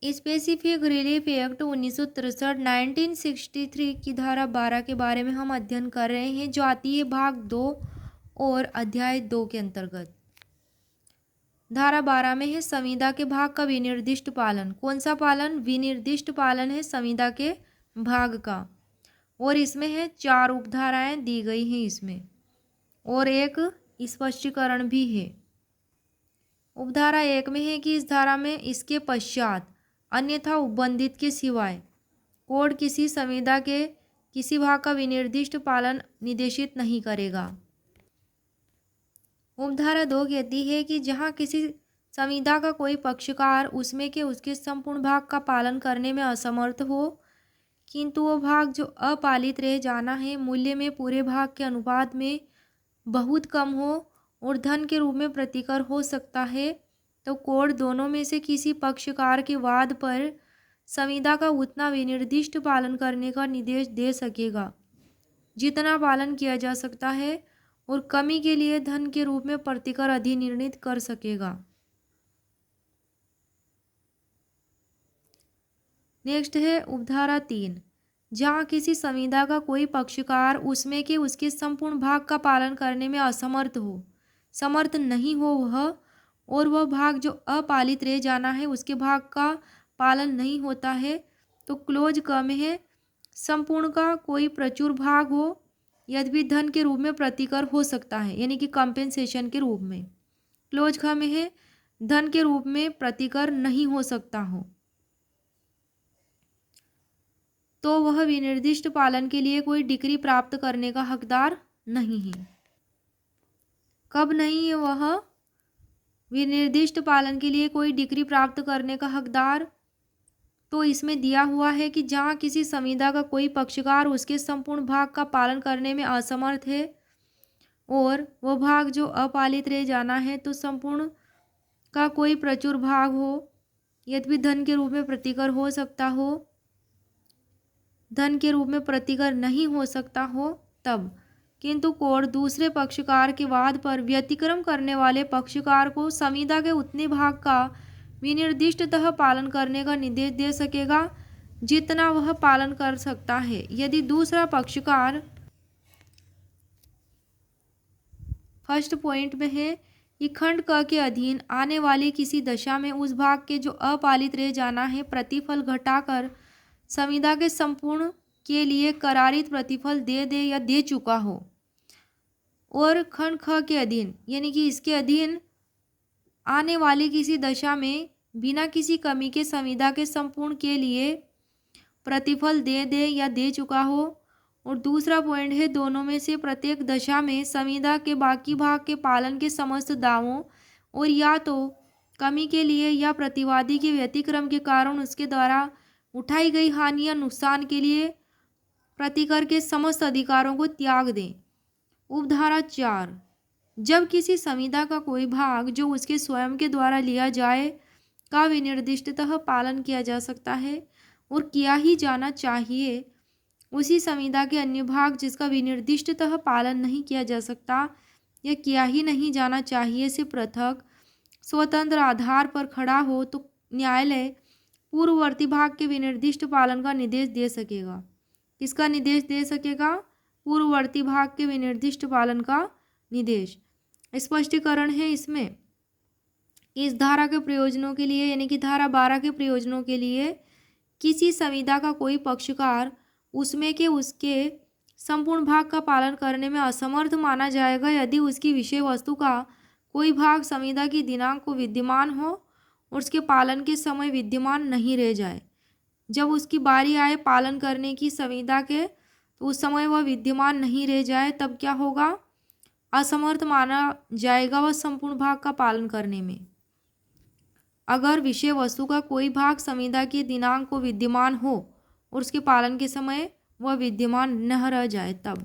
Specific relief act 1963 1963 की धारा 12 के बारे में हम अध्ययन कर रहे हैं, जो आती है भाग 2 और अध्याय 2 के अंतर्गत। धारा 12 में है संविदा के भाग का विनिर्दिष्ट पालन। कौन सा पालन? विनिर्दिष्ट पालन है संविदा के भाग का। और इसमें है 4 उपधाराएं दी गई हैं इसमें, और एक स्पष्टीकरण भी है। उपधारा 1 में है कि इस धारा में इसके पश्चात अन्यथा उपबंधित के सिवाय कोड किसी संविदा के किसी भाग का विनिर्दिष्ट पालन निर्देशित नहीं करेगा। उपधारा 2 कहती है कि जहां किसी संविदा का कोई पक्षकार उसमें के उसके संपूर्ण भाग का पालन करने में असमर्थ हो, किंतु वो भाग जो अपालित रह जाना है मूल्य में पूरे भाग के अनुपात में बहुत कम हो और धन के रूप में प्रतिकर हो सकता है, तो कोड दोनों में से किसी पक्षकार के वाद पर संविदा का उतना विनिर्दिष्ट पालन करने का निर्देश दे सकेगा जितना पालन किया जा सकता है, और कमी के लिए धन के रूप में प्रतिकर अधिनिर्णित कर सकेगा। नेक्स्ट है उपधारा 3। जहाँ किसी संविदा का कोई पक्षकार उसमें के उसके संपूर्ण भाग का पालन करने में समर्थ नहीं हो वह, और वह भाग जो अपालित रह जाना है उसके भाग का पालन नहीं होता है, तो क्लोज क में है संपूर्ण का कोई प्रचुर भाग हो यद्यपि धन के रूप में प्रतिकर हो सकता है, यानी कि कंपेंसेशन के रूप में। क्लोज ख में है धन के रूप में प्रतिकर नहीं हो सकता हो, तो वह विनिर्दिष्ट पालन के लिए कोई डिक्री प्राप्त करने का हकदार नहीं है। कब नहीं है वह विनिर्दिष्ट पालन के लिए कोई डिक्री प्राप्त करने का हकदार? तो इसमें दिया हुआ है कि जहाँ किसी संविदा का कोई पक्षकार उसके संपूर्ण भाग का पालन करने में असमर्थ है और वह भाग जो अपालित रह जाना है, तो संपूर्ण का कोई प्रचुर भाग हो यद्यपि धन के रूप में प्रतिकर हो सकता हो, धन के रूप में प्रतिकर नहीं हो सकता हो तब, किंतु कोड दूसरे पक्षकार के वाद पर व्यतिक्रम करने वाले पक्षकार को संविदा के उतने भाग का विनिर्दिष्टतः पालन करने का निर्देश दे सकेगा जितना वह पालन कर सकता है, यदि दूसरा पक्षकार फर्स्ट पॉइंट में है कि खंड क के अधीन आने वाली किसी दशा में उस भाग के जो अपालित रह जाना है प्रतिफल घटाकर संविदा के संपूर्ण के लिए करारित प्रतिफल दे या दे चुका हो, और खंड ख के अधीन यानी कि इसके अधीन आने वाली किसी दशा में बिना किसी कमी के संविदा के संपूर्ण के लिए प्रतिफल दे या दे चुका हो। और दूसरा पॉइंट है दोनों में से प्रत्येक दशा में संविदा के बाकी भाग के पालन के समस्त दावों और या तो कमी के लिए या प्रतिवादी के व्यतिक्रम के कारण उसके द्वारा उठाई गई हानि या नुकसान के लिए प्रतिकर के समस्त अधिकारों को त्याग दें। उपधारा 4। जब किसी संविदा का कोई भाग जो उसके स्वयं के द्वारा लिया जाए का विनिर्दिष्टतः पालन किया जा सकता है और किया ही जाना चाहिए, उसी संविदा के अन्य भाग जिसका विनिर्दिष्टतः पालन नहीं किया जा सकता या किया ही नहीं जाना चाहिए से पृथक स्वतंत्र आधार पर खड़ा हो, तो न्यायालय पूर्ववर्ती भाग के विनिर्दिष्ट पालन का निर्देश दे सकेगा। किसका निर्देश दे सकेगा? पूर्ववर्ती भाग के विनिर्दिष्ट पालन का निर्देश। स्पष्टीकरण है इसमें, इस धारा के प्रयोजनों के लिए यानी कि धारा 12 के प्रयोजनों के लिए किसी संविदा का कोई पक्षकार उसमें के उसके संपूर्ण भाग का पालन करने में असमर्थ माना जाएगा यदि उसकी विषय वस्तु का कोई भाग संविदा की दिनांक को विद्यमान हो और उसके पालन के समय विद्यमान नहीं रह जाए। जब उसकी बारी आए पालन करने की संविदा के, तो उस समय वह विद्यमान नहीं रह जाए, तब क्या होगा? असमर्थ माना जाएगा वह संपूर्ण भाग का पालन करने में। अगर विषय वस्तु का कोई भाग संविदा के दिनांक को विद्यमान हो और उसके पालन के समय वह विद्यमान न रह जाए तब।